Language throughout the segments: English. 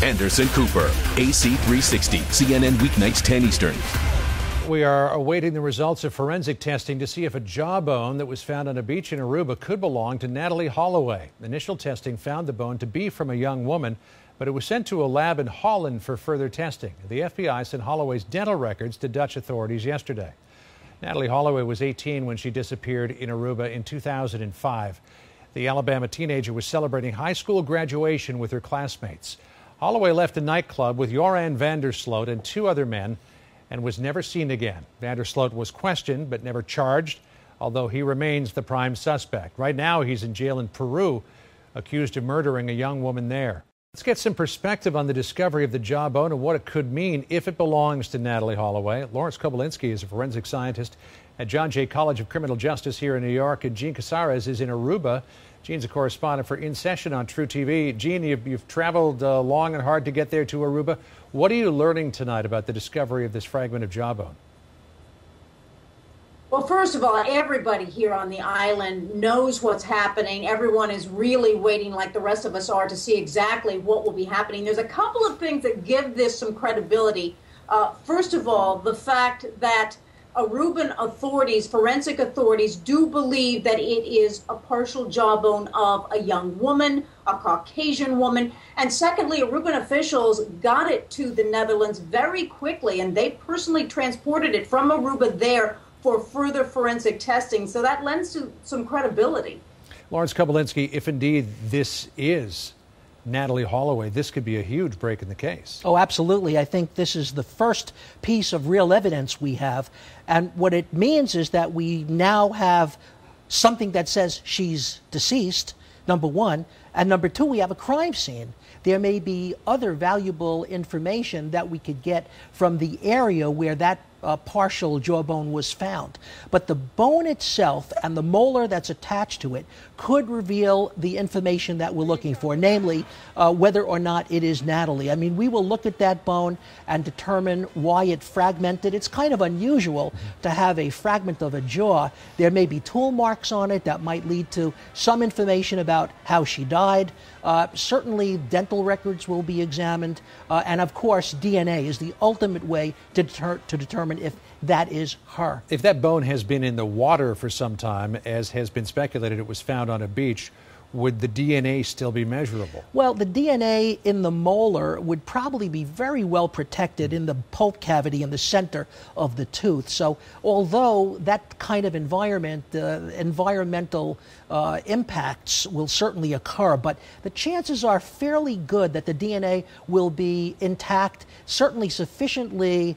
Anderson Cooper, AC 360, CNN weeknights 10 Eastern. We are awaiting the results of forensic testing to see if a jawbone that was found on a beach in Aruba could belong to Natalie Holloway. Initial testing found the bone to be from a young woman, but it was sent to a lab in Holland for further testing. The FBI sent Holloway's dental records to Dutch authorities yesterday. Natalie Holloway was 18 when she disappeared in Aruba in 2005. The Alabama teenager was celebrating high school graduation with her classmates. Holloway left a nightclub with Joran van der Sloot and two other men and was never seen again. Van der Sloot was questioned but never charged, although he remains the prime suspect. Right now, he's in jail in Peru, accused of murdering a young woman there. Let's get some perspective on the discovery of the jawbone and what it could mean if it belongs to Natalie Holloway. Lawrence Kobylinski is a forensic scientist at John Jay College of Criminal Justice here in New York, and Gene Casares is in Aruba. Gene's a correspondent for In Session on True TV. Gene, you've traveled long and hard to get there to Aruba. What are you learning tonight about the discovery of this fragment of jawbone? Well, first of all, everybody here on the island knows what's happening. Everyone is really waiting, like the rest of us are, to see exactly what will be happening. There's a couple of things that give this some credibility. First of all, the fact that Aruban authorities, forensic authorities, do believe that it is a partial jawbone of a young woman, a Caucasian woman. And secondly, Aruban officials got it to the Netherlands very quickly, and they personally transported it from Aruba there for further forensic testing. So that lends to some credibility. Lawrence Kobylinski, if indeed this is Natalie Holloway, this could be a huge break in the case. Oh, absolutely. I think this is the first piece of real evidence we have. And what it means is that we now have something that says she's deceased, number one. And number two, we have a crime scene. There may be other valuable information that we could get from the area where that partial jawbone was found. But the bone itself and the molar that's attached to it could reveal the information that we're looking for, namely whether or not it is Natalie. I mean, we will look at that bone and determine why it fragmented. It's kind of unusual to have a fragment of a jaw. There may be tool marks on it that might lead to some information about how she died. Certainly, dental records will be examined. And of course, DNA is the ultimate way to determine if that is her. If that bone has been in the water for some time, as has been speculated, it was found on a beach, would the DNA still be measurable? Well, the DNA in the molar would probably be very well protected in the pulp cavity in the center of the tooth. So although that kind of environmental impacts will certainly occur, but the chances are fairly good that the DNA will be intact, certainly sufficiently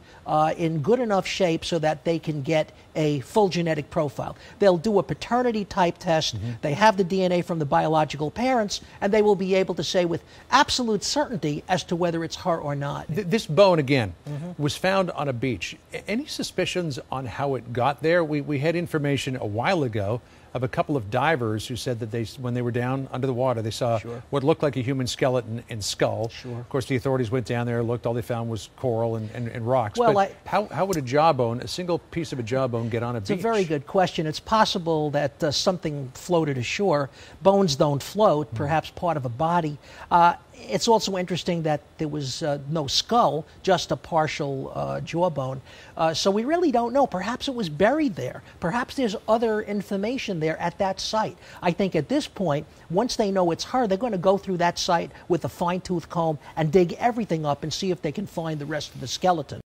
in good enough shape so that they can get a full genetic profile. They'll do a paternity type test. They have the DNA from the biological parents, and they will be able to say with absolute certainty as to whether it's her or not. This bone, again, was found on a beach. Any suspicions on how it got there? We had information a while ago of a couple of divers who said that when they were down under the water, they saw what looked like a human skeleton and skull. Of course, the authorities went down there, looked, all they found was coral and rocks. Well, but how would a jawbone, a single piece of a jawbone, get on a beach? It's a very good question. It's possible that something floated ashore. Bones don't float, perhaps part of a body. It's also interesting that there was no skull, just a partial jawbone. So we really don't know. Perhaps it was buried there. Perhaps there's other information there at that site. I think at this point, once they know it's her, they're going to go through that site with a fine-tooth comb and dig everything up and see if they can find the rest of the skeleton.